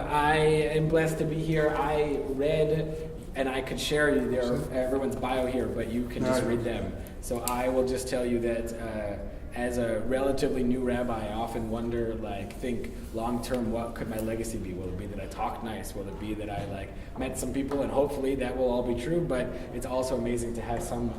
I am blessed to be here. I read, and I could share you everyone's bio here, but you can just read them. So I will just tell you that as a relatively new rabbi, I often wonder, think long-term, what could my legacy be? Will it be that I talk nice? Will it be that I met some people? And hopefully that will all be true, but it's also amazing to have some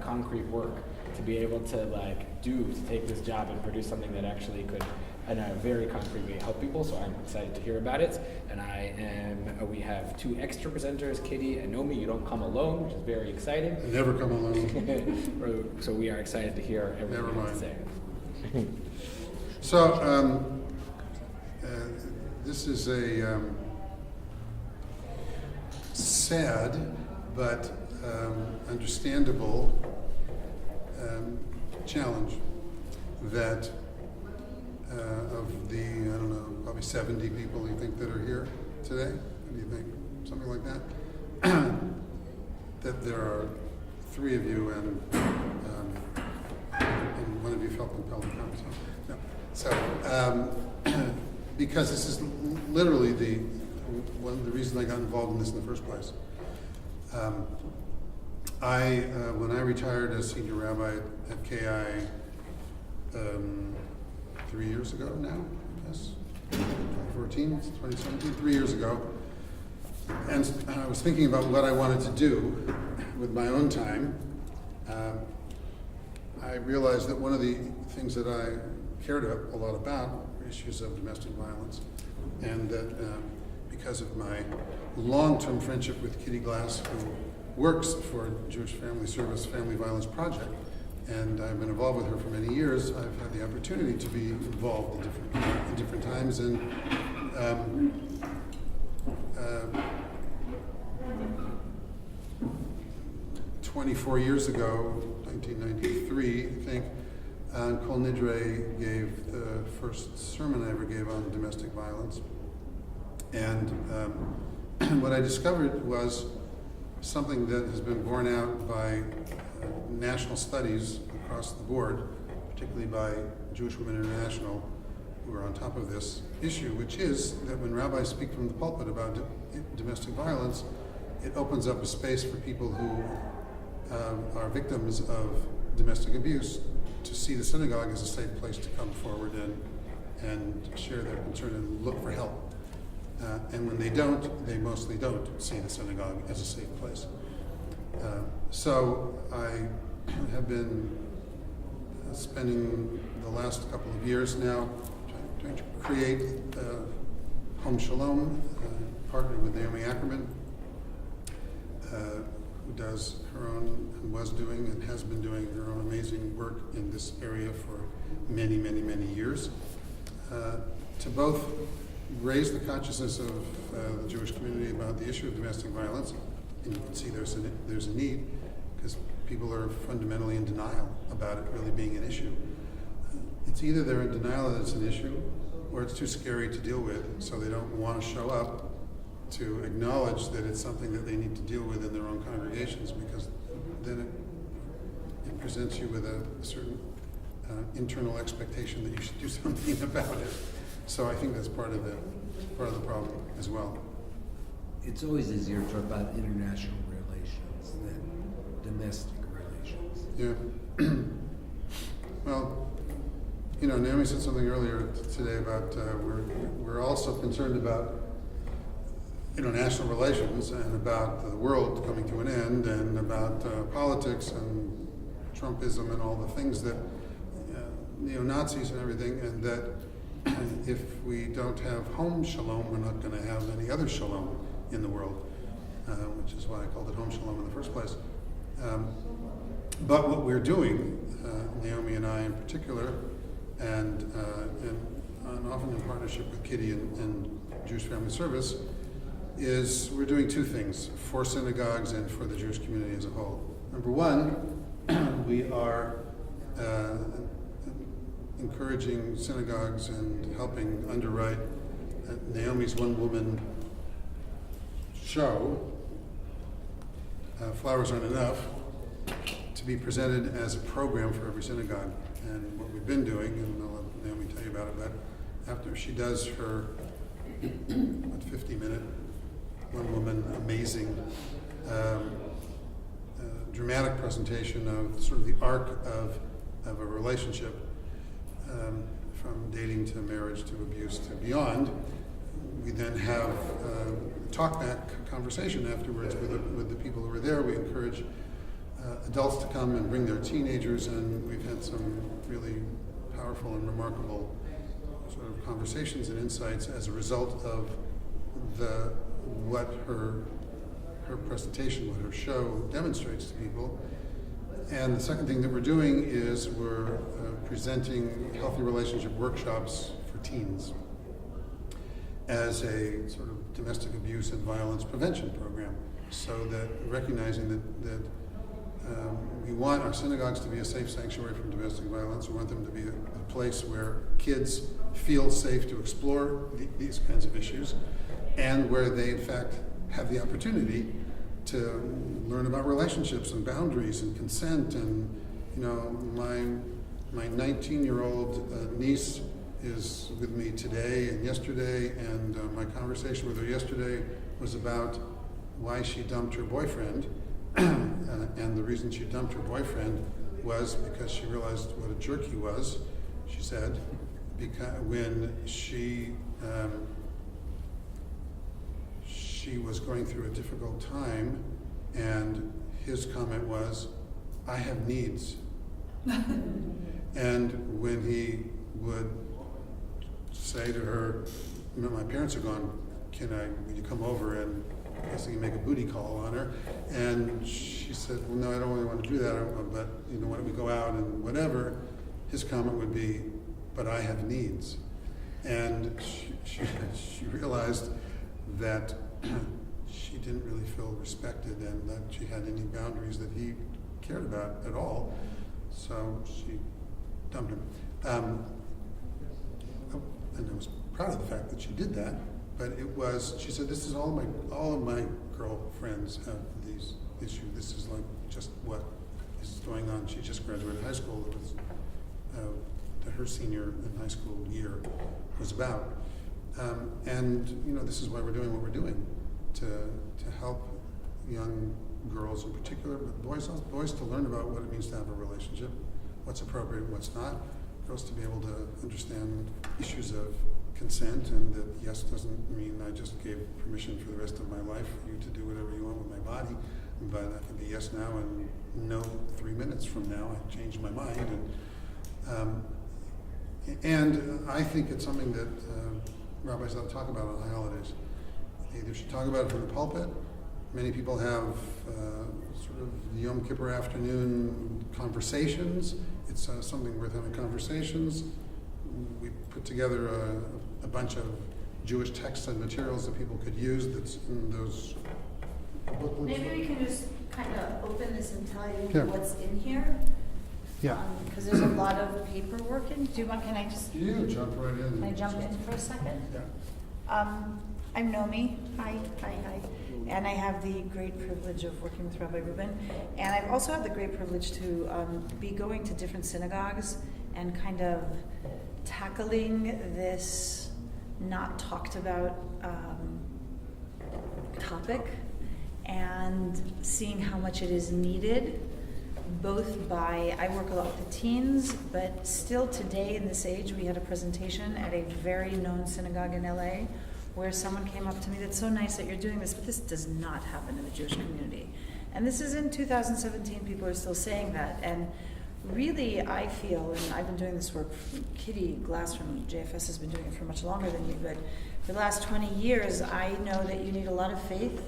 concrete work to be able to to take this job and produce something that actually could, in a very concrete way, help people. So I'm excited to hear about it. And we have two extra presenters, Kitty and Nomi. You don't come alone, which is very exciting. I never come alone. So we are excited to hear everything you have to say. So this is a sad but understandable challenge that of the, I don't know, probably 70 people you think that are here today? What do you think? Something like that? That there are 3 of you and one of you felt compelled to come. So, because this is literally one of the reasons I got involved in this in the first place. When I retired as senior rabbi at KI 3 years ago now, I guess, 2014, 2017, 3 years ago, and I was thinking about what I wanted to do with my own time. I realized that one of the things that I cared a lot about were issues of domestic violence, and that because of my long-term friendship with Kitty Glass, who works for Jewish Family Service Family Violence Project, and I've been involved with her for many years. I've had the opportunity to be involved in different times, and 24 years ago, 1993, I think, Kol Nidre gave the first sermon I ever gave on domestic violence. And what I discovered was something that has been borne out by national studies across the board, particularly by Jewish Women International, who are on top of this issue, which is that when rabbis speak from the pulpit about domestic violence, it opens up a space for people who are victims of domestic abuse to see the synagogue as a safe place to come forward and share their concern and look for help. And when they don't, they mostly don't see the synagogue as a safe place. So I have been spending the last couple of years now trying to create Home Shalom, partnered with Naomi Ackerman, who does her own, and was doing and has been doing her own amazing work in this area for many, many, many years, to both raise the consciousness of the Jewish community about the issue of domestic violence. And you can see there's a need, because people are fundamentally in denial about it really being an issue. It's either they're in denial that it's an issue, or it's too scary to deal with, so they don't want to show up to acknowledge that it's something that they need to deal with in their own congregations, because then it presents you with a certain internal expectation that you should do something about it. So I think that's part of the problem as well. It's always easier to talk about international relations than domestic relations. Yeah. Well, Naomi said something earlier today about we're also concerned about international relations and about the world coming to an end and about politics and Trumpism and all the things that neo-Nazis and everything, and that if we don't have home shalom, we're not going to have any other shalom in the world, which is why I called it Home Shalom in the first place. But what we're doing, Naomi and I in particular, and often in partnership with Kitty and Jewish Family Service, is we're doing 2 things for synagogues and for the Jewish community as a whole. Number one, we are encouraging synagogues and helping underwrite Naomi's one-woman show, Flowers Aren't Enough, to be presented as a program for every synagogue. And what we've been doing, and I'll let Naomi tell you about it, but after she does her minute, one woman, amazing, dramatic presentation of sort of the arc of a relationship, from dating to marriage to abuse to beyond. We then have talk-back conversation afterwards with the people who were there. We encourage adults to come and bring their teenagers, and we've had some really powerful and remarkable sort of conversations and insights as a result of what her presentation, what her show demonstrates to people. And the second thing that we're doing is we're presenting healthy relationship workshops for teens as a sort of domestic abuse and violence prevention program, so that recognizing that we want our synagogues to be a safe sanctuary from domestic violence. We want them to be a place where kids feel safe to explore these kinds of issues, and where they in fact have the opportunity to learn about relationships and boundaries and consent. And my 19-year-old niece is with me today and yesterday, and my conversation with her yesterday was about why she dumped her boyfriend. And the reason she dumped her boyfriend was because she realized what a jerk he was, she said, because when she was going through a difficult time, and his comment was, "I have needs." And when he would say to her, "My parents are gone, will you come over and basically make a booty call on her?" And she said, "Well, no, I don't really want to do that, but why don't we go out and whatever?" His comment would be, "But I have needs." And she realized that she didn't really feel respected, and that she had any boundaries that he cared about at all. So she dumped him. And I was proud of the fact that she did that. But she said, "This is all of my girlfriends have these issues. This is like just what is going on." She just graduated high school. It was her senior in high school year was about. And this is why we're doing what we're doing, to help young girls in particular, but boys to learn about what it means to have a relationship, what's appropriate and what's not. Girls to be able to understand issues of consent, and that yes doesn't mean I just gave permission for the rest of my life for you to do whatever you want with my body, but I can be yes now and no 3 minutes from now I changed my mind. And I think it's something that rabbis ought to talk about on high holidays. They should talk about it from the pulpit. Many people have sort of Yom Kippur afternoon conversations. It's something worth having conversations. We put together a bunch of Jewish texts and materials that people could use that's in those booklets. Maybe we can just kind of open this and tell you Yeah. what's in here. Yeah. Because there's a lot of paperwork in. Can I just You jump right in. can I jump in for a second? Yeah. I'm Nomi. Hi. And I have the great privilege of working with Rabbi Reuben. And I've also had the great privilege to be going to different synagogues and kind of tackling this not talked about topic, and seeing how much it is needed, both by, I work a lot with the teens, but still today in this age, we had a presentation at a very known synagogue in LA where someone came up to me, "That's so nice that you're doing this, but this does not happen in the Jewish community." And this is in 2017, people are still saying that. And really, I feel, and I've been doing this work, Kitty Glass from JFS has been doing it for much longer than me, but for the last 20 years, I know that you need a lot of faith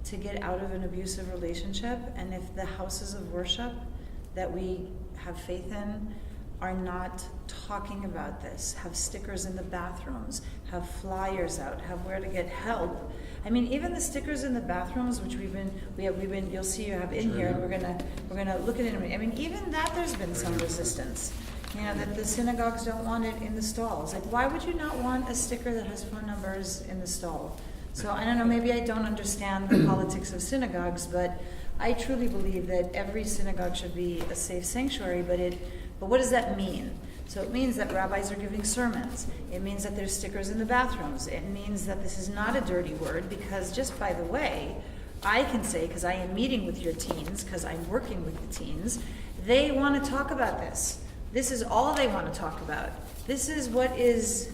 to get out of an abusive relationship. And if the houses of worship that we have faith in are not talking about this, have stickers in the bathrooms, have flyers out, have where to get help. I mean, even the stickers in the bathrooms, which we've been, you'll see you have in here, and we're gonna look at it in a minute. I mean, even that there's been some resistance. That the synagogues don't want it in the stalls. Like, why would you not want a sticker that has phone numbers in the stall? So I don't know, maybe I don't understand the politics of synagogues, but I truly believe that every synagogue should be a safe sanctuary, but what does that mean? So it means that rabbis are giving sermons. It means that there's stickers in the bathrooms. It means that this is not a dirty word, because just by the way, I can say, because I am meeting with your teens, because I'm working with the teens, they want to talk about this. This is all they want to talk about. This is what is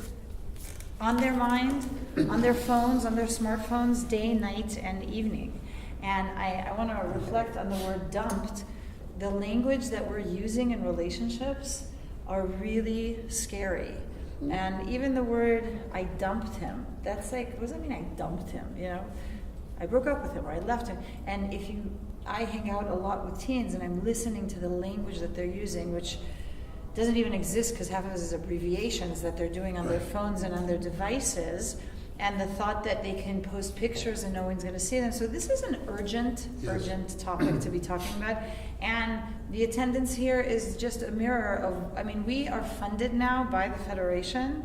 on their mind, on their phones, on their smartphones, day, night, and evening. And I want to reflect on the word dumped. The language that we're using in relationships are really scary. And even the word, I dumped him, that's like, what does that mean, I dumped him, you know? I broke up with him, or I left him. And I hang out a lot with teens, and I'm listening to the language that they're using, which doesn't even exist because half of it is abbreviations that they're doing on their phones and on their devices, and the thought that they can post pictures and no one's going to see them. So this is an urgent topic to be talking about. And the attendance here is just a mirror of, I mean, we are funded now by the Federation,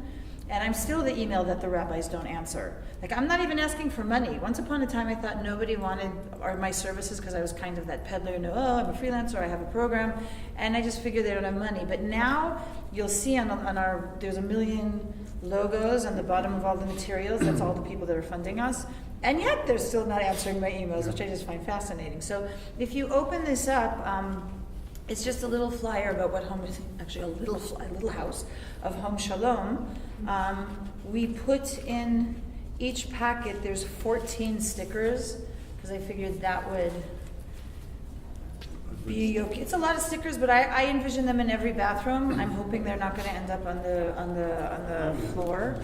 and I'm still the email that the rabbis don't answer. Like, I'm not even asking for money. Once upon a time, I thought nobody wanted my services because I was kind of that peddler, I'm a freelancer, I have a program, and I just figured they don't have money. But now, you'll see on our, there's 1 million logos on the bottom of all the materials, that's all the people that are funding us, and yet they're still not answering my emails, which I just find fascinating. So, if you open this up, it's just a little flyer about what home is, actually a little house of Home Shalom. We put in each packet, there's 14 stickers, because I figured that would be okay. It's a lot of stickers, but I envision them in every bathroom. I'm hoping they're not going to end up on the floor.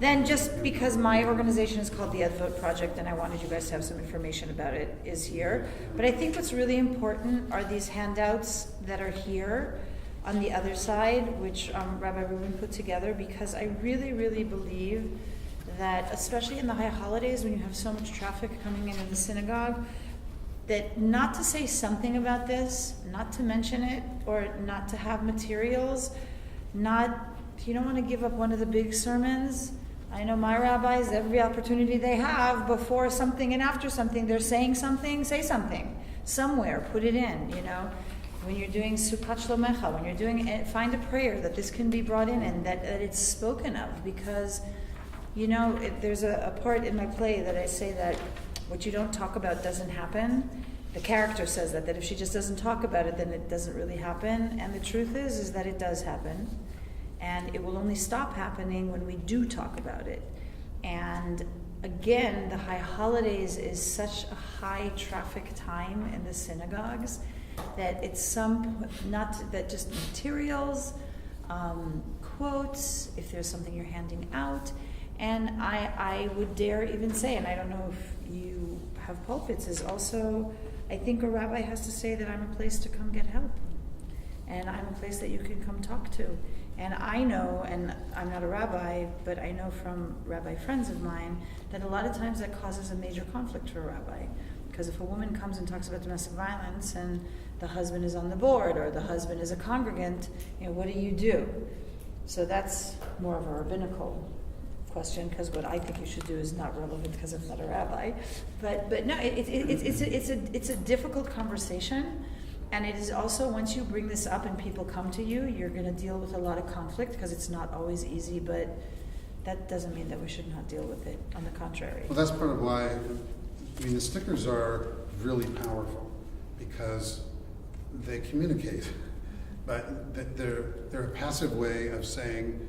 Then just because my organization is called the Ed Vote Project, and I wanted you guys to have some information about it, is here. But I think what's really important are these handouts that are here on the other side, which Rabbi Reuben put together, because I really, really believe that, especially in the high holidays when you have so much traffic coming into the synagogue, that not to say something about this, not to mention it, or not to have materials, if you don't want to give up one of the big sermons. I know my rabbis, every opportunity they have, before something and after something, they're saying something, say something. Somewhere, put it in, When you're doing Sukkot Shlomecha, when you're doing it, find a prayer that this can be brought in and that it's spoken of, because, there's a part in my play that I say that what you don't talk about doesn't happen. The character says that if she just doesn't talk about it, then it doesn't really happen. And the truth is that it does happen. And it will only stop happening when we do talk about it. And again, the high holidays is such a high traffic time in the synagogues that it's not that just materials, quotes, if there's something you're handing out. And I would dare even say, and I don't know if you have pulpits, is also, I think a rabbi has to say that I'm a place to come get help. And I'm a place that you can come talk to. And I know, and I'm not a rabbi, but I know from rabbi friends of mine, that a lot of times that causes a major conflict for a rabbi. Because if a woman comes and talks about domestic violence and the husband is on the board or the husband is a congregant, what do you do? So that's more of a rabbinical question, because what I think you should do is not relevant because I'm not a rabbi. But no, it's a difficult conversation. And it is also, once you bring this up and people come to you, you're going to deal with a lot of conflict, because it's not always easy, but that doesn't mean that we should not deal with it. On the contrary. Well, that's part of why, the stickers are really powerful, because they communicate, but they're a passive way of saying,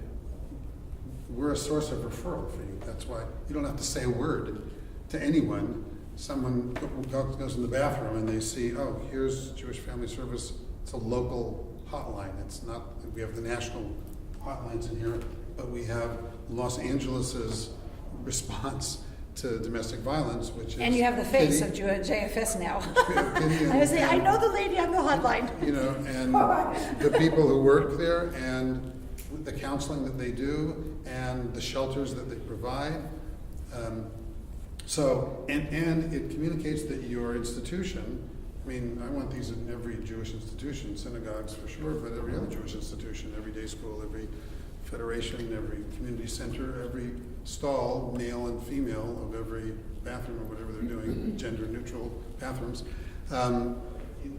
we're a source of referral for you. That's why you don't have to say a word to anyone. Someone goes in the bathroom and they see, oh, here's Jewish Family Service. It's a local hotline. It's not, we have the national hotlines in here, but we have Los Angeles's response to domestic violence, which is... And you have the face of JFS now. I was saying, I know the lady on the hotline. And the people who work there, and the counseling that they do, and the shelters that they provide. And it communicates that your institution, I want these in every Jewish institution, synagogues for sure, but every other Jewish institution, every day school, every federation, every community center, every stall, male and female, of every bathroom or whatever they're doing, gender neutral bathrooms,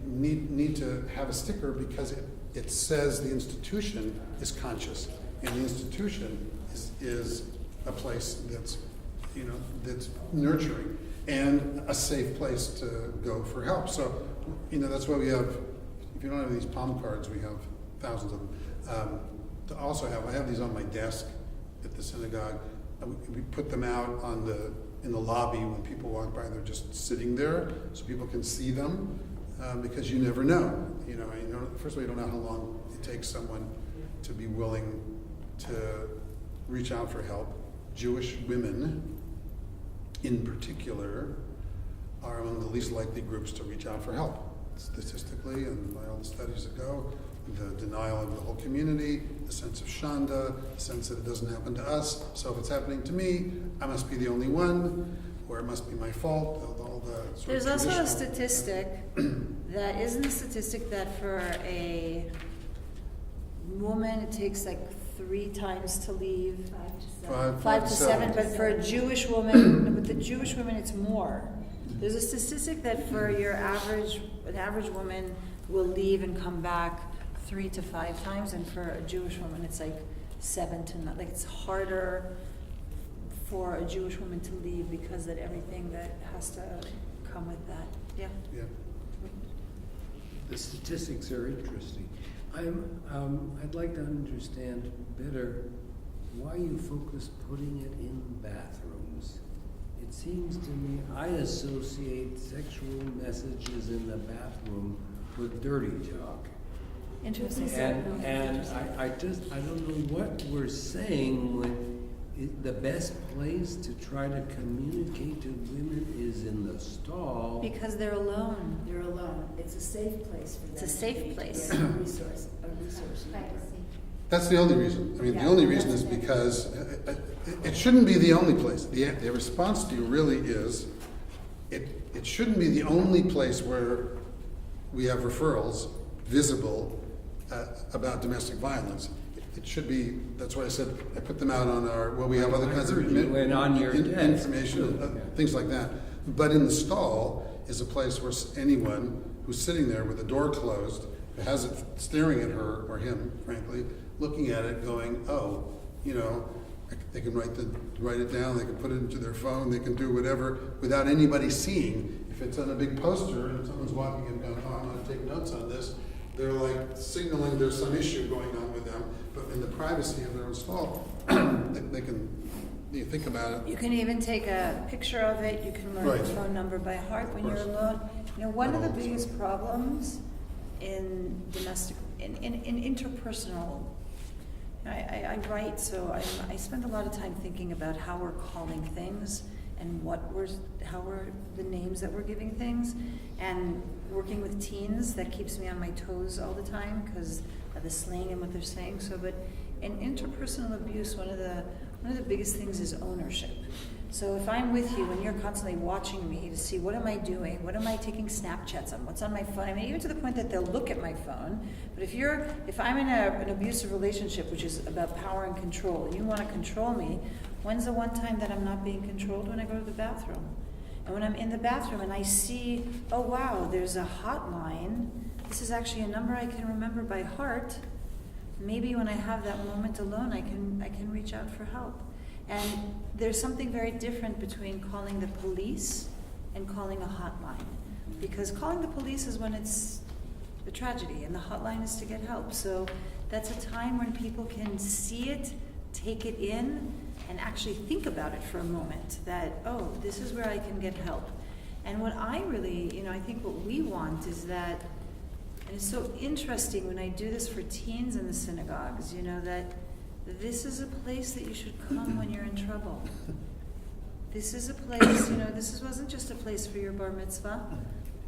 need to have a sticker, because It says the institution is conscious, and the institution is a place that's, that's nurturing and a safe place to go for help. So, that's why we have, if you don't have these palm cards, we have thousands of them. I have these on my desk at the synagogue. We put them out in the lobby when people walk by. They're just sitting there so people can see them, because you never know. First of all, you don't know how long it takes someone to be willing to reach out for help. Jewish women, in particular, are among the least likely groups to reach out for help. Statistically, and by all the studies that go, the denial of the whole community, the sense of shanda, the sense that it doesn't happen to us, so if it's happening to me, I must be the only one, or it must be my fault, all the sort There's of also a traditional- statistic that isn't a statistic that for a woman it takes like 3 times to leave. 5 to 7, but for a Jewish woman, no, but the Jewish woman it's more. There's a statistic that for an average woman will leave and come back 3 to 5 times, and for a Jewish woman it's like 7 to 9. Like it's harder for a Jewish woman to leave because of everything that has to come with that. Yeah. Yeah. The statistics are interesting. I'd like to understand better why you focus putting it in bathrooms. It seems to me I associate sexual messages in the bathroom with dirty talk. Interesting. And I don't know what we're saying when the best place to try to communicate to women is in the stall. Because they're alone. They're alone. It's a safe place for them. It's a safe place. A resource. That's the only reason. I mean, the Yeah, only reason is that's it. because it shouldn't be the only place. The response to you really is, it shouldn't be the only place where we have referrals visible about domestic violence. It should be, that's why I said, I put them out on we have other kinds of And on your desk, information, too. things like that. But in the stall is a place where anyone who's sitting there with the door closed, who has it staring at her, or him, frankly, looking at it going, they can write it down, they can put it into their phone, they can do whatever without anybody seeing. If it's on a big poster and someone's walking in going, I'm going to take notes on this, they're like signaling there's some issue going on with them, but in the privacy of their own stall, they can think about it. You can even take a picture of it. You can learn Right. the phone number by heart when you're course. alone. One of the Not always. biggest problems in domestic, in interpersonal, I write, so I spend a lot of time thinking about how we're calling things and how we're the names that we're giving things, and working with teens, that keeps me on my toes all the time because of the slang and what they're saying. So, but in interpersonal abuse, one of the biggest things is ownership. So if I'm with you and you're constantly watching me to see what am I doing, what am I taking Snapchats on, what's on my phone, I mean, even to the point that they'll look at my phone. But if I'm in an abusive relationship, which is about power and control, and you want to control me, when's the one time that I'm not being controlled? When I go to the bathroom. And when I'm in the bathroom and I see, oh wow, there's a hotline, this is actually a number I can remember by heart, maybe when I have that moment alone, I can reach out for help. And there's something very different between calling the police and calling a hotline. Because calling the police is when it's a tragedy, and the hotline is to get help. So that's a time when people can see it, take it in, and actually think about it for a moment, that, oh, this is where I can get help. And what I really, I think what we want is that, and it's so interesting when I do this for teens in the synagogues, that this is a place that you should come when you're in trouble. This is a place, this wasn't just a place for your bar mitzvah.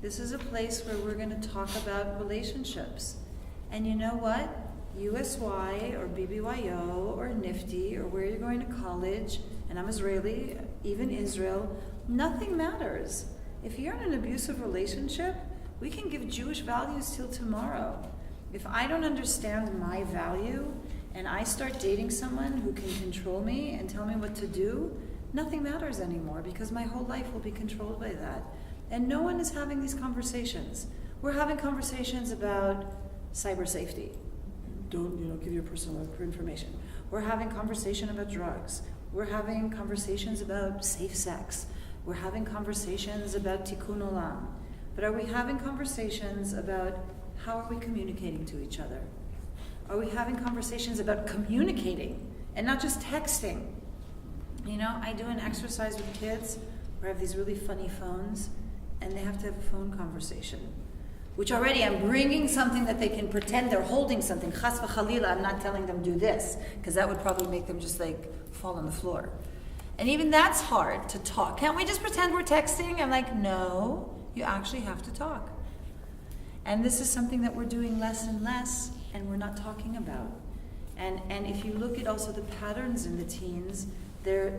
This is a place where we're going to talk about relationships. And you know what? USY or BBYO or NIFTY or where you're going to college, and I'm Israeli, even Israel, nothing matters. If you're in an abusive relationship, we can give Jewish values till tomorrow. If I don't understand my value and I start dating someone who can control me and tell me what to do, nothing matters anymore because my whole life will be controlled by that. And no one is having these conversations. We're having conversations about cyber safety. don't give your personal information. We're having conversation about drugs. We're having conversations about safe sex. We're having conversations about tikkun olam. But are we having conversations about how are we communicating to each other? Are we having conversations about communicating and not just texting? I do an exercise with kids where I have these really funny phones, and they have to have a phone conversation. Which already I'm bringing something that they can pretend they're holding something. Chas v'chalila, I'm not telling them do this, because that would probably make them just fall on the floor. And even that's hard to talk. Can't we just pretend we're texting? I'm like, no, you actually have to talk. And this is something that we're doing less and less, and we're not talking about. And if you look at also the patterns in the teens, their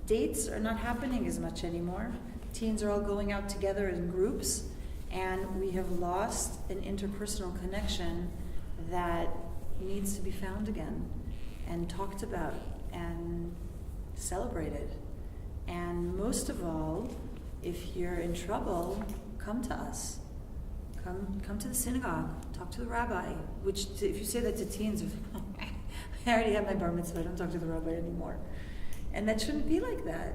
dates are not happening as much anymore. Teens are all going out together in groups, and we have lost an interpersonal connection that needs to be found again and talked about and celebrated. And most of all, if you're in trouble, come to us. Come to the synagogue, talk to the rabbi, which if you say that to teens, I already had my bar mitzvah, I don't talk to the rabbi anymore. And that shouldn't be like that.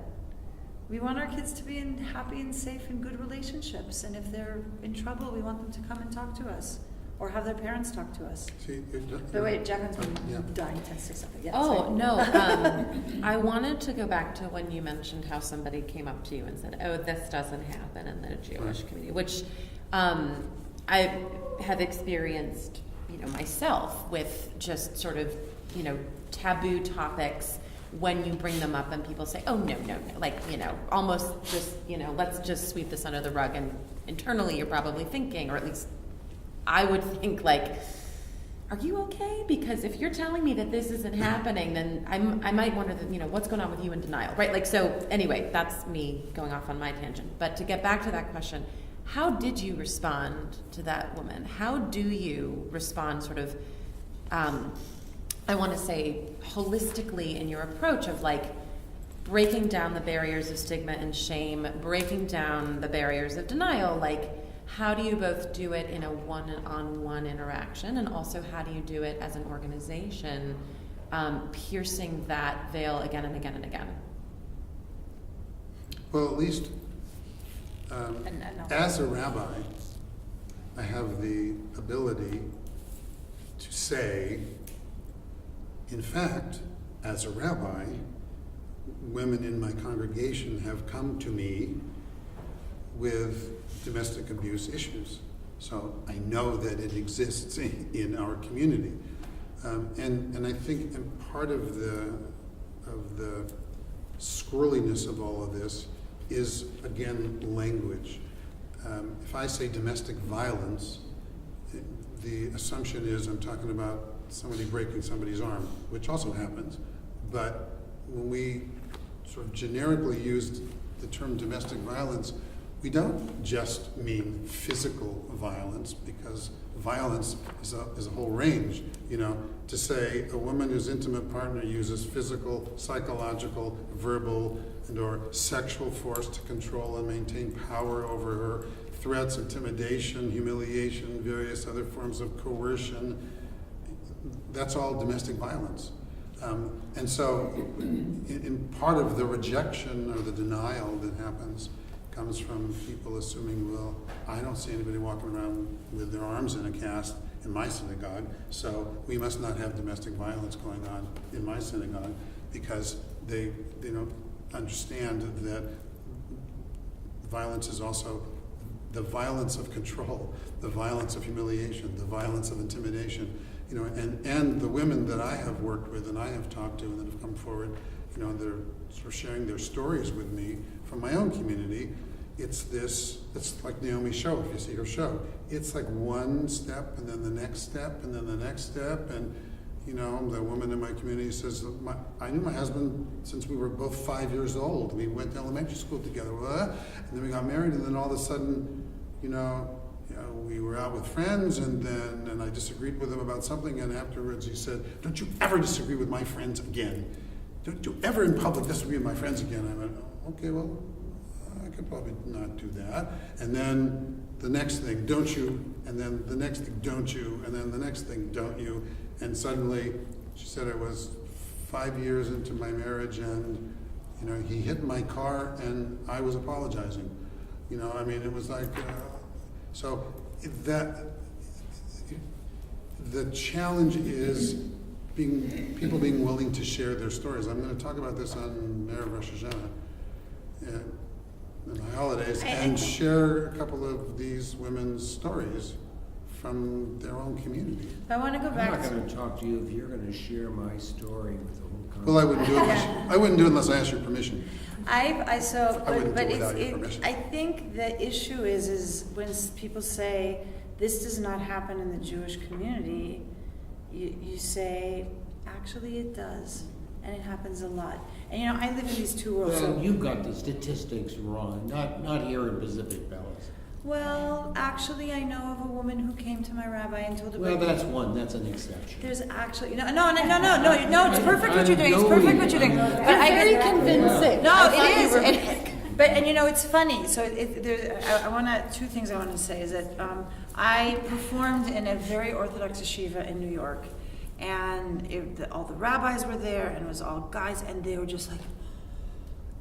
We want our kids to be in happy and safe and good relationships. And if they're in trouble, we want them to come and talk to us or have their parents talk to us. But wait, Jacqueline's been dying to say something. Yeah, oh, sorry. no. I wanted to go back to when you mentioned how somebody came up to you and said, oh, this doesn't happen in the Jewish community, which I have experienced, myself with just sort of, taboo topics when you bring them up and people say, oh, no, almost just, let's just sweep this under the rug. And internally you're probably thinking, or at least I would think are you okay? Because if you're telling me that this isn't happening, then I might wonder that, what's going on with you in denial, right? So anyway, that's me going off on my tangent. But to get back to that question, how did you respond to that woman? How do you respond sort of, I want to say holistically in your approach of breaking down the barriers of stigma and shame, breaking down the barriers of denial, how do you both do it in a one-on-one interaction, and also how do you do it as an organization, piercing that veil again and again and again? Well, at least as a rabbi, I have the ability to say, in fact, as a rabbi, women in my congregation have come to me with domestic abuse issues. So I know that it exists in our community. And I think part of the squirreliness of all of this is, again, language. If I say domestic violence, the assumption is I'm talking about somebody breaking somebody's arm, which also happens. But when we sort of generically use the term domestic violence, we don't just mean physical violence, because violence is a whole range. To say a woman whose intimate partner uses physical, psychological, verbal, and/or sexual force to control and maintain power over her, threats, intimidation, humiliation, various other forms of coercion, that's all domestic violence. And so in part of the rejection or the denial that happens comes from people assuming, well, I don't see anybody walking around with their arms in a cast in my synagogue, so we must not have domestic violence going on in my synagogue, because they don't understand that violence is also the violence of control, the violence of humiliation, the violence of intimidation. And the women that I have worked with and I have talked to and that have come forward, and they're sort of sharing their stories with me from my own community. It's like Naomi's show, if you see her show. It's like one step and then the next step and then the next step. And, the woman in my community says, I knew my husband since we were both 5 years old. We went to elementary school together. And then we got married, and then all of a sudden, we were out with friends, and I disagreed with him about something, and afterwards he said, don't you ever disagree with my friends again. Don't you ever in public disagree with my friends again. I went, okay, well, I could probably not do that. And then the next thing, don't you, and then the next thing, don't you, and then the next thing, don't you, and suddenly, she said it was 5 years into my marriage, and he hit my car, and I was apologizing. I mean, it was like, so that the challenge is people being willing to share their stories. I'm going to talk about this on Erev Rosh Hashanah, in my holidays, and share a couple of these women's stories from their own community. I want to go I'm back not to. going to talk to you if you're going to share my story with the whole country. Well, I wouldn't do it unless I asked your permission. I wouldn't but do it it's without your permission. I think the issue is when people say this does not happen in the Jewish community, you say actually it does, and it happens a lot. And I live in these two worlds. Well, so you got the statistics wrong, not here in Pacific Palace. well, actually, I know of a woman who came to my rabbi and told her. Well, that's an exception. There's actually no. It's perfect what you're doing. It's perfect what you're doing. But You're very convincing. No, I it thought you is. were- But it's funny. So I want to. Two things I want to say is that I performed in a very Orthodox yeshiva in New York, and all the rabbis were there, and it was all guys, and they were just like.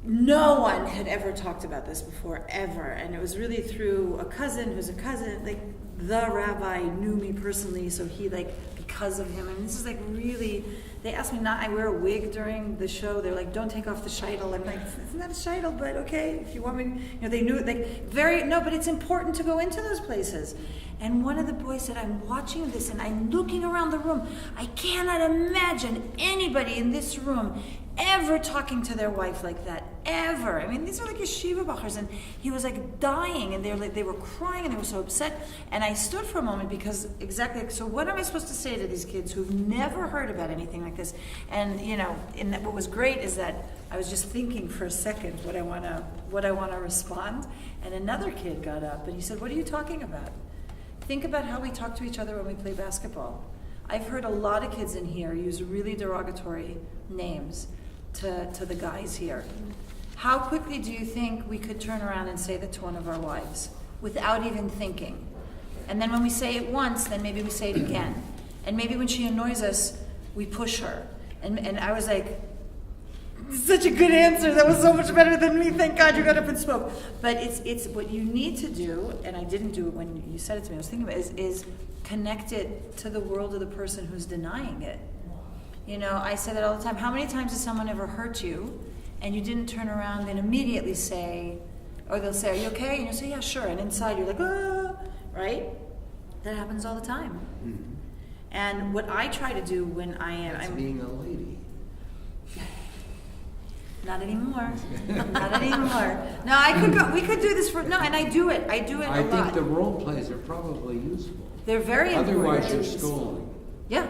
No one had ever talked about this before, ever. And it was really through a cousin who's a cousin, like the rabbi knew me personally, so he because of him. And this is really, they asked me I wear a wig during the show. They're like, don't take off the sheitel. I'm like, it's not a sheitel, but okay, if you want me, they knew it, but it's important to go into those places. And one of the boys said, I'm watching this and I'm looking around the room. I cannot imagine anybody in this room ever talking to their wife like that, ever. I mean, these are like yeshiva bachers, and he was dying, and they were crying, and they were so upset. And I stood for a moment because so what am I supposed to say to these kids who've never heard about anything like this? And what was great is that I was just thinking for a second what I want to respond, and another kid got up and he said, "What are you talking about? Think about how we talk to each other when we play basketball." I've heard a lot of kids in here use really derogatory names to the guys here. How quickly do you think we could turn around and say that to one of our wives without even thinking? And then when we say it once, then maybe we say it again. And maybe when she annoys us, we push her. And I was like, such a good answer. That was so much better than me. Thank God you got up and spoke. But it's what you need to do, and I didn't do it when you said it to me, I was thinking about it, is connect it to the world of the person who's denying it. I say that all the time. How many times has someone ever hurt you and you didn't turn around and immediately say, or they'll say, "Are you okay?" And you say, "Yeah, sure." And inside you're like, "Ah," right? That happens all the time. Mm-hmm. And what I try to do when That's being a lady. Not anymore. Not anymore. No, we could do this and I do it. I do it a lot. I think the role plays are probably useful. They're very important. Otherwise, you're scolding. Yeah.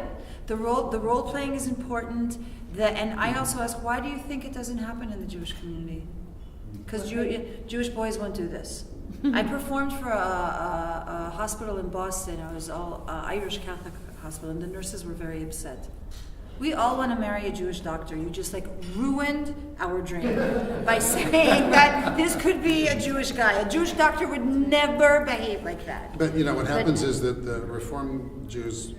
The role playing is important. And I also ask, why do you think it doesn't happen in the Jewish community? Because Jewish boys won't do this. I performed for a hospital in Boston. It was all Irish Catholic hospital, and the nurses were very upset. We all want to marry a Jewish doctor. You just ruined our dream by saying that this could be a Jewish guy. A Jewish doctor would never behave like that. But what happens is that the Reform Jews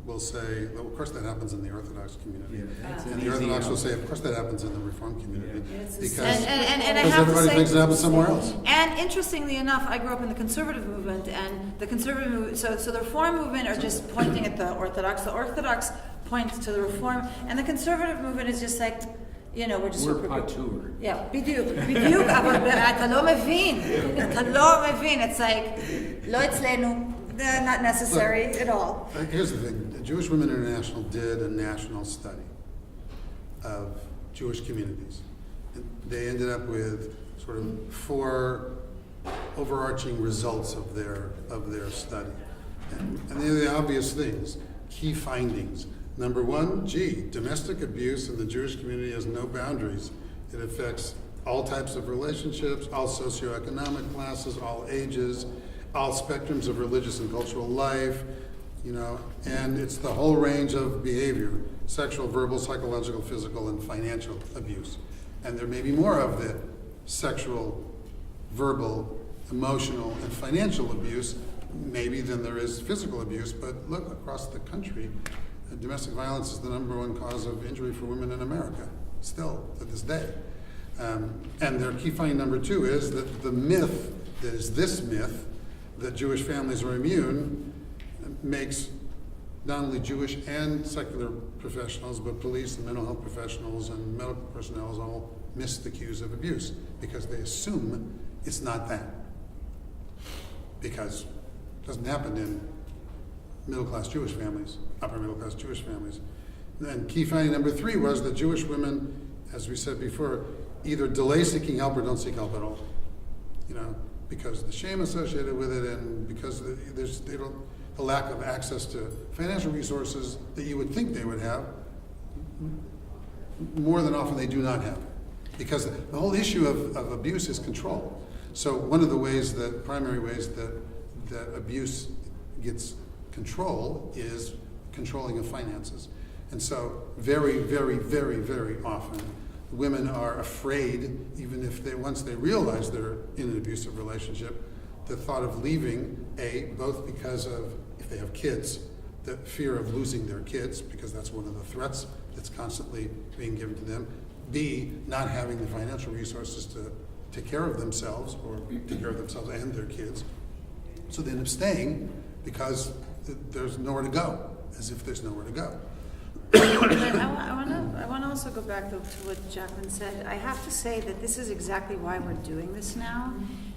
will say, well, of course that happens in the Orthodox community. And the Orthodox will say, of course that happens in the Reform community. Because everybody thinks it happens somewhere else. And interestingly enough, I grew up in the conservative movement, and the conservative movement, so the Reform movement are just pointing at the Orthodox point to the Reform, and the conservative movement is just we're just... We're patur. Yeah, בדיוק, אבל אתה לא מבין. It's לא אצלנו. Not necessary at all. Here's the thing. The Jewish Women International did a national study of Jewish communities. And they ended up with sort of 4 overarching results of their study. And they're the obvious things, key findings. Number 1, domestic abuse in the Jewish community has no boundaries. It affects all types of relationships, all socioeconomic classes, all ages, all spectrums of religious and cultural life, and it's the whole range of behavior, sexual, verbal, psychological, physical, and financial abuse. And there may be more of the sexual, verbal, emotional and financial abuse, maybe than there is physical abuse. But look, across the country, domestic violence is the #1 cause of injury for women in America, still to this day. And their key finding #2 is that the myth, that is this myth, that Jewish families are immune, makes not only Jewish and secular professionals, but police and mental health professionals and medical personnel all miss the cues of abuse because they assume it's not that. Because it doesn't happen in middle-class Jewish families, upper middle-class Jewish families. And key finding #3 was that Jewish women, as we said before, either delay seeking help or don't seek help at all. Because of the shame associated with it, and because the lack of access to financial resources that you would think they would have, more than often they do not have. Because the whole issue of abuse is control. So one of the primary ways that abuse gets control is controlling of finances. And so very, very, very, very often, women are afraid, even if once they realize they're in an abusive relationship, the thought of leaving, both because of, if they have kids, the fear of losing their kids, because that's one of the threats that's constantly being given to them. B, not having the financial resources to take care of themselves, or take care of themselves and their kids. So they end up staying because there's nowhere to go, as if there's nowhere to go. I want to also go back though to what Jacqueline said. I have to say that this is exactly why we're doing this now,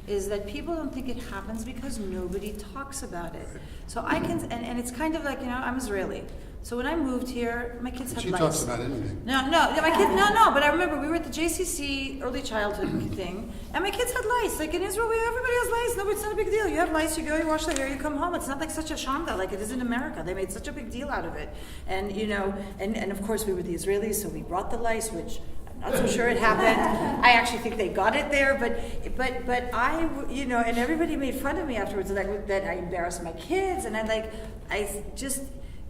is that people don't think it happens because nobody talks about it. So I can, and it's kind of like, I'm Israeli. So when I moved here, my kids had lice. She talks about anything. No, my kids, no. But I remember we were at the JCC early childhood thing, and my kids had lice. Like in Israel, everybody has lice. No, it's not a big deal. You have lice, you go, you wash the hair, you come home. It's not like such a shanda like it is in America. They made such a big deal out of it, and and of course we were the Israelis, so we brought the lice, which I'm not so sure it happened. I actually think they got it there, but I, and everybody made fun of me afterwards that I embarrassed my kids, and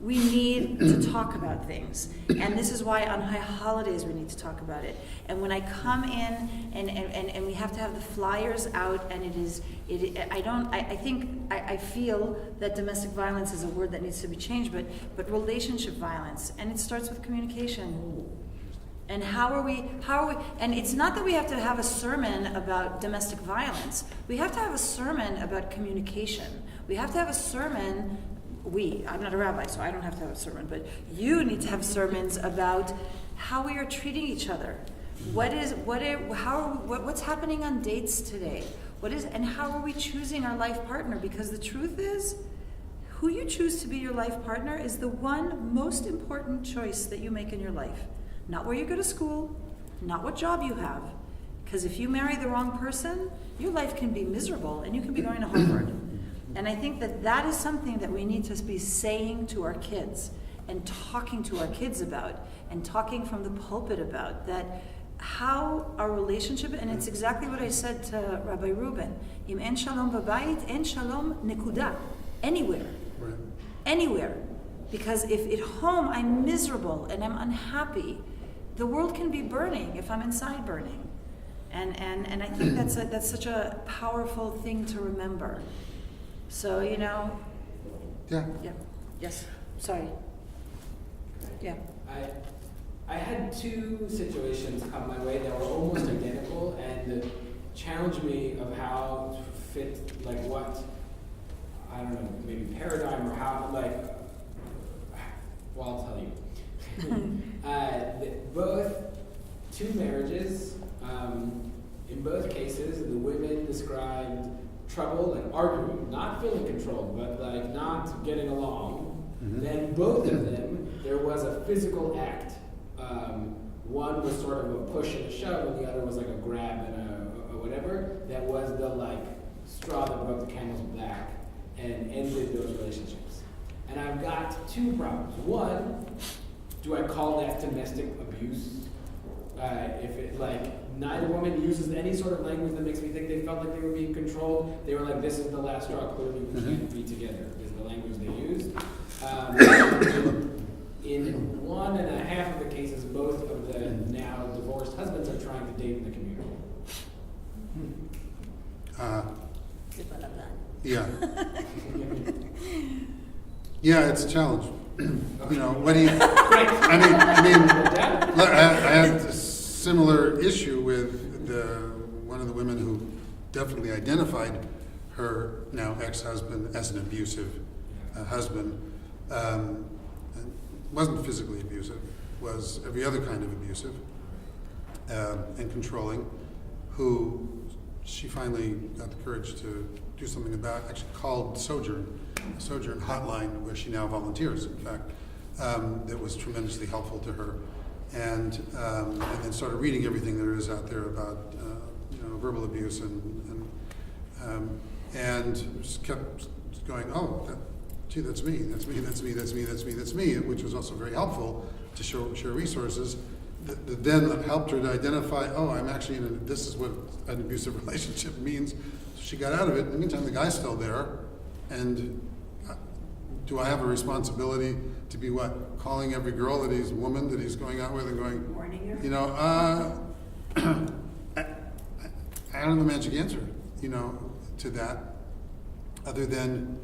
we need to talk about things. And this is why on high holidays we need to talk about it. And when I come in and we have to have the flyers out, and I feel that domestic violence is a word that needs to be changed, but relationship violence, and it starts with communication. And how are we, and it's not that we have to have a sermon about domestic violence. We have to have a sermon about communication. We have to have a sermon, I'm not a rabbi, so I don't have to have a sermon, but you need to have sermons about how we are treating each other. What's happening on dates today? And how are we choosing our life partner? Because the truth is, who you choose to be your life partner is the one most important choice that you make in your life. Not where you go to school, not what job you have. Because if you marry the wrong person, your life can be miserable and you can be going to Harvard. And I think that is something that we need to be saying to our kids and talking to our kids about and talking from the pulpit about, that how our relationship, and it's exactly what I said to Rabbi Reuben, Im en shalom b'bayit, en shalom nekuda, anywhere. Right. Anywhere. Because if at home I'm miserable and I'm unhappy, the world can be burning if I'm inside burning. And I think that's such a powerful thing to remember. So, Yeah. Yeah. Yes. Sorry. Yeah. I had two situations come my way that were almost identical and challenged me of how to fit, like what, I don't know, maybe paradigm or how, I'll tell you. Both two marriages, in both cases, the women described trouble, like arguing, not feeling controlled, but like not getting along. Mm-hmm. Then both of them, there was a physical act. One was sort of a push and a shove, and the other was like a grab and a whatever. That was the straw that broke the camel's back and ended those relationships. And I've got two problems. One, do I call that domestic abuse? If it neither woman uses any sort of language that makes me think they felt like they were being controlled. They were like, "This is the last straw. Clearly, we can't be together." Is the language they used. In 1.5 of the cases, both of the now divorced husbands are trying to date in the community. Yeah. Yeah, it's a challenge. You know, what do you? I had a similar issue with one of the women who definitely identified her now ex-husband as an abusive husband. And wasn't physically abusive, was every other kind of abusive and controlling, who she finally got the courage to do something about, actually called Sojourn hotline, where she now volunteers, in fact. That was tremendously helpful to her. And then started reading everything there is out there about verbal abuse and just kept going, oh, gee, that's me, which was also very helpful to share resources that then helped her to identify, oh, I'm actually this is what an abusive relationship means. So she got out of it. In the meantime, the guy's still there, and do I have a responsibility to be calling every girl that he's a woman that he's going out with and going, Warning her? I don't have a magic answer, to that, other than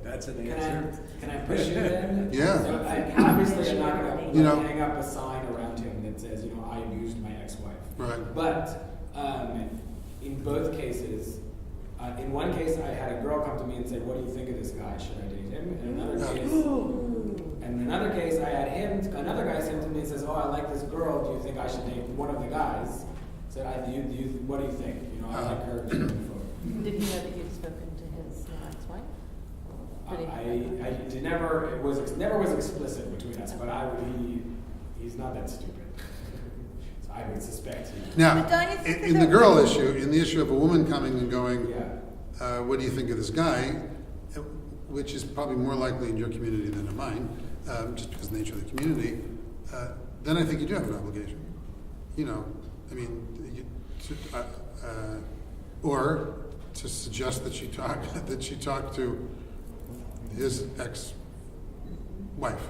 That's an Can answer. I push you then? Yeah. So obviously, I'm not going to You know- hang up a sign around him that says, I abused my ex-wife. Right. But in both cases, in one case, I had a girl come to me and said, "What do you think of this guy? Should I date him?" And in another case, I had another guy sent to me and says, "Oh, I like this girl. Do you think I should date one of the guys?" Said, "What do you think? I like her." Did he know that you'd spoken to his ex-wife? It never was explicit between us, but he's not that stupid. So I would suspect he. Now, But don't you think in that the the- girl issue, in the issue of a woman coming and going, Yeah. what do you think of this guy, which is probably more likely in your community than in mine, just because of the nature of the community, then I think you do have an obligation. Or to suggest that she talked to his ex-wife.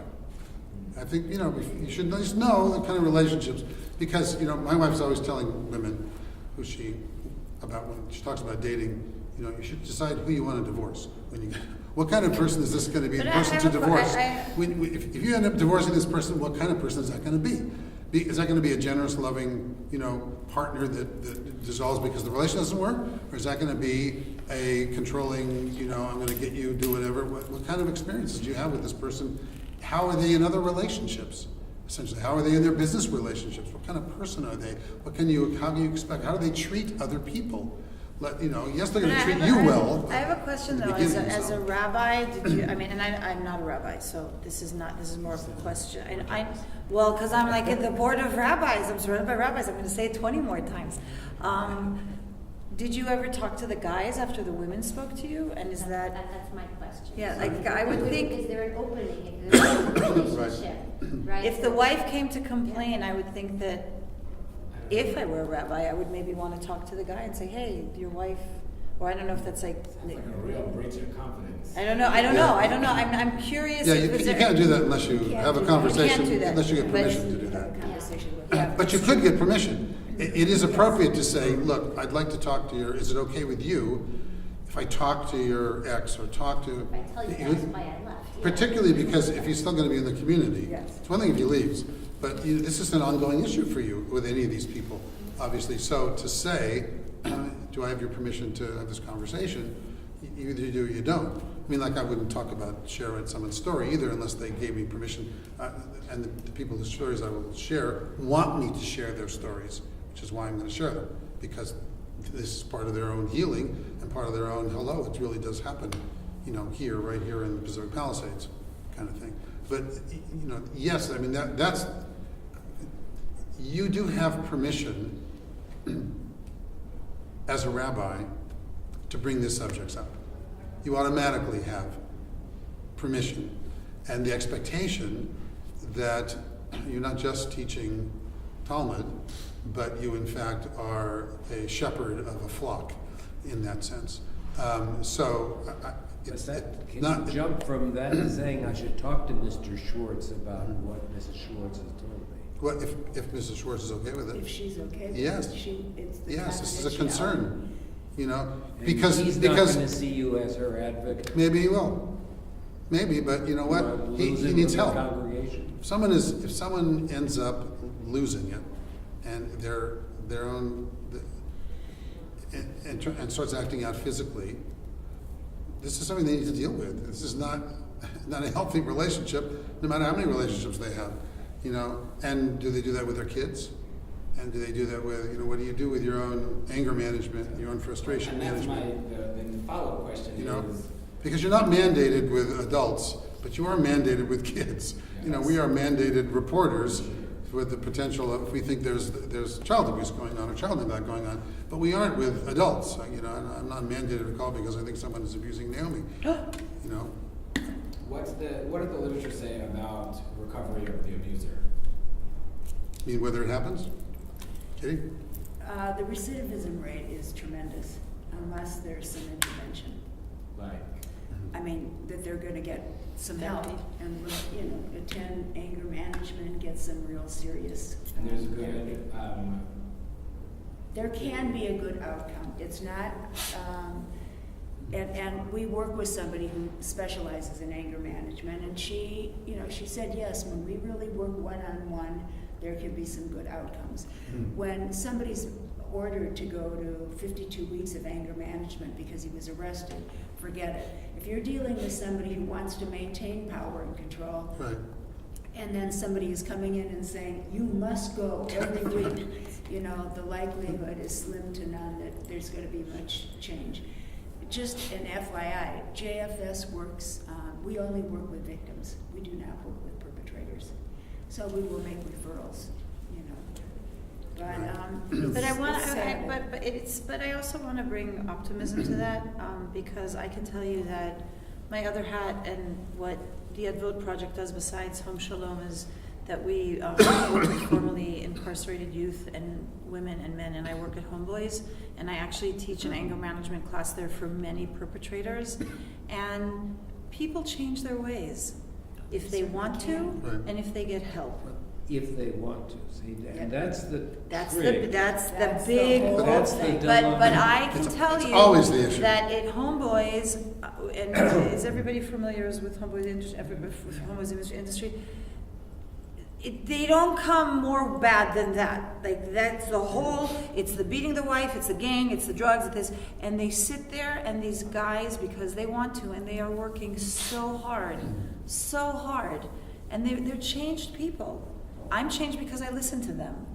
I think, you should at least know the kind of relationships, because, my wife's always telling women when she talks about dating, you should decide who you want to divorce. What kind of person is this going to be, the But person to divorce? I- If you end up divorcing this person, what kind of person is that going to be? Is that going to be a generous, loving, partner that dissolves because the relation doesn't work? Or is that going to be a controlling, I'm going to get you, do whatever? What kind of experiences do you have with this person? How are they in other relationships? Essentially, how are they in their business relationships? What kind of person are they? How do you expect? How do they treat other people? Yes, they're going to treat you well. I have a question at the though, beginning, as so. a rabbi, did you, and I'm not a rabbi, so this is more of a question. Because I'm like in the board of rabbis, I'm surrounded by rabbis, I'm gonna say it 20 more times. Did you ever talk to the guys after the women spoke to you? And is that, That's my question. yeah, like I would think, Is there an opening? Is there a relationship? Right. if the wife came to complain, I would think that if I were a rabbi, I would maybe want to talk to the guy and say, hey, your wife, or I don't know if that's like, It's like a real breach of confidence. I don't know. I'm curious. Yeah, if you was there- can't do that unless you can't have a do that. You conversation, can't do that. unless you get But- permission to do that. Conversation with- yeah. But you could get permission. It is appropriate to say, look, I'd like to talk to is it okay with you if I talk to your ex or talk to... I tell you that's why I left. Yeah. Particularly because if he's still going to be in the community, Yes. it's one thing if he leaves, but this is an ongoing issue for you with any of these people, obviously. So to say, do I have your permission to have this conversation? You either do or you don't. I mean, like I wouldn't talk about sharing someone's story either unless they gave me permission. And the people whose stories I will share want me to share their stories, which is why I'm going to share them, because this is part of their own healing and part of their own hello. It really does happen, here, right here in the Pacific Palisades, kind of thing. But yes, I mean that's you do have permission as a rabbi to bring these subjects up. You automatically have permission and the expectation that you're not just teaching Talmud, but you in fact are a shepherd of a flock in that sense. But that, can not, you jump from that to saying I should talk to Mr. Schwartz about what Mrs. Schwartz has told me? Well, if Mrs. Schwartz is okay with If it. she's okay with Yes. it, it's the Yes, this is a candidate she concern, you know, And because, he's not gonna see you as her advocate. maybe he will. Maybe, but you know what? Or He lose him needs from the help. Congregation. If someone ends up losing it and their own, and starts acting out physically, this is something they need to deal with. This is not a healthy relationship, no matter how many relationships they have, you know. And do they do that with their kids? And do they do that with, you know, what do you do with your own anger management, your own frustration And that's management? the follow-up question You know, is, because you're not mandated with adults, but you are mandated with kids. You know, we are mandated reporters with the potential of, if we think there's child abuse going on or child neglect going on, but we aren't with adults. You know, and I'm not mandated to call because I think someone is abusing Naomi. You know, what did the literature say about recovery of the abuser? I mean, whether it happens. Kitty? The recidivism rate is tremendous unless there's some intervention. Like, I mean, that they're gonna get some help and, you know, attend anger management, get some real serious. and there's a good, There can be a good outcome. It's not, and we work with somebody who specializes in anger management, and she, you know, she said, yes, when we really work one-on-one, there can be some good outcomes. When somebody's ordered to go to 52 weeks of anger management because he was arrested, forget it. If you're dealing with somebody who wants to maintain power and control, Right. and then somebody is coming in and saying, you must go every week, you know, the likelihood is slim to none that there's going to be much change. Just an FYI, JFS works, we only work with victims. We do not work with perpetrators. So we will make referrals, you know. But I want, it's sad. but I also want to bring optimism to that, because I can tell you that my other hat and what the Ed Vote Project does besides Home Shalom is that we work with formerly incarcerated youth and women and men, and I work at Homeboys, and I actually teach an anger management class there for many perpetrators, and people change their ways if they want to, Right. and if they get help. If they want to, see, and that's the That's trick. that's the That's the big whole That's the thing. dilemma. but I can It's- tell it's you always the issue. that at Homeboys, and is everybody familiar with Homeboys industry? They don't come more bad than that. Like, that's the whole, it's the beating the wife, it's the gang, it's the drugs, it's this, and they sit there, and these guys, because they want to, and they are working so hard, and they're changed people. I'm changed because I listen to them.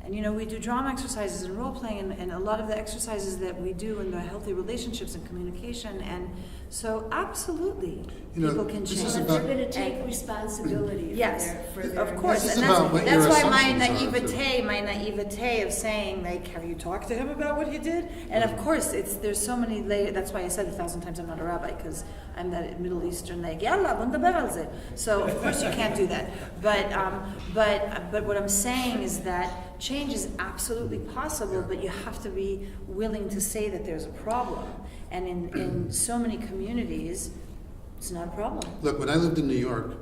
And you know, we do drama exercises and role playing, and a lot of the exercises that we do in the healthy relationships and communication, and so absolutely, You know, people can this change. is But about- they're going to take responsibility Yes, for their of course, This is and about what that's your why my assumptions are, too. naivete of saying, like, have you talked to him about what he did? And of course, there's so many layers. That's why I said 1,000 times I'm not a rabbi, because I'm that Middle Eastern, like, yalla, wunderbar al ze. So of course you can't do that. But what I'm saying is that change is absolutely possible, but you have to be willing to say that there's a problem. And in so many communities, it's not a problem. Look, when I lived in New York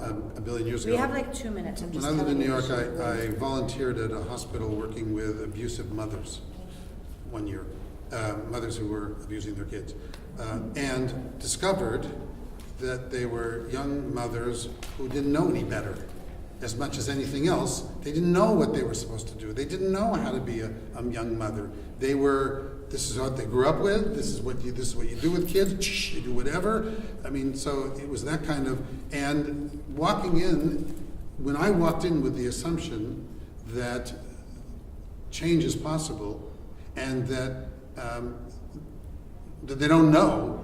a billion years ago, We have like 2 minutes. I'm when just I lived in telling New you. York, I volunteered at a hospital working with abusive mothers 1 year, mothers who were abusing their kids, and discovered that they were young mothers who didn't know any better. As much as anything else, they didn't know what they were supposed to do. They didn't know how to be a young mother. They were. This is what they grew up with. This is what you do with kids. You do whatever. I mean, so it was that kind of. And walking in, when I walked in with the assumption that change is possible, and that they don't know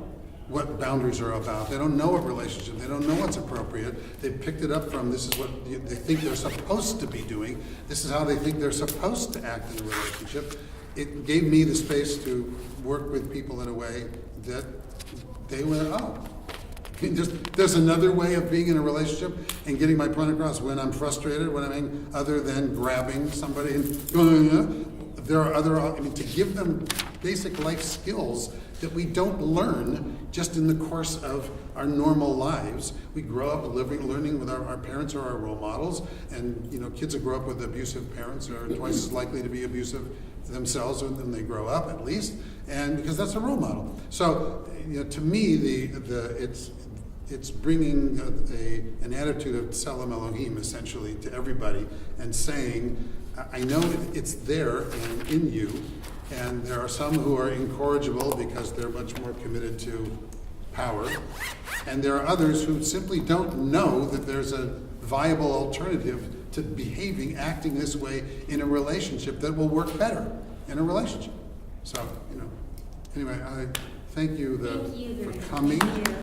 what boundaries are about. They don't know what relationship. They don't know what's appropriate. They picked it up from this is what they think they're supposed to be doing. This is how they think they're supposed to act in a relationship. It gave me the space to work with people in a way that they went, oh, there's another way of being in a relationship and getting my point across when I'm frustrated, when I'm angry, other than grabbing somebody and going, there are other, I mean, to give them basic life skills that we don't learn just in the course of our normal lives. We grow up learning with our parents or our role models, and kids that grow up with abusive parents are twice as likely to be abusive themselves when they grow up, at least, and because that's a role model. So, to me, it's bringing an attitude of Tselem Elohim essentially to everybody and saying, I know it's there and in you, and there are some who are incorrigible because they're much more committed to power, and there are others who simply don't know that there's a viable alternative to acting this way in a relationship that will work better in a relationship. So, anyway, I thank you Thank you for very much. coming. Thank you.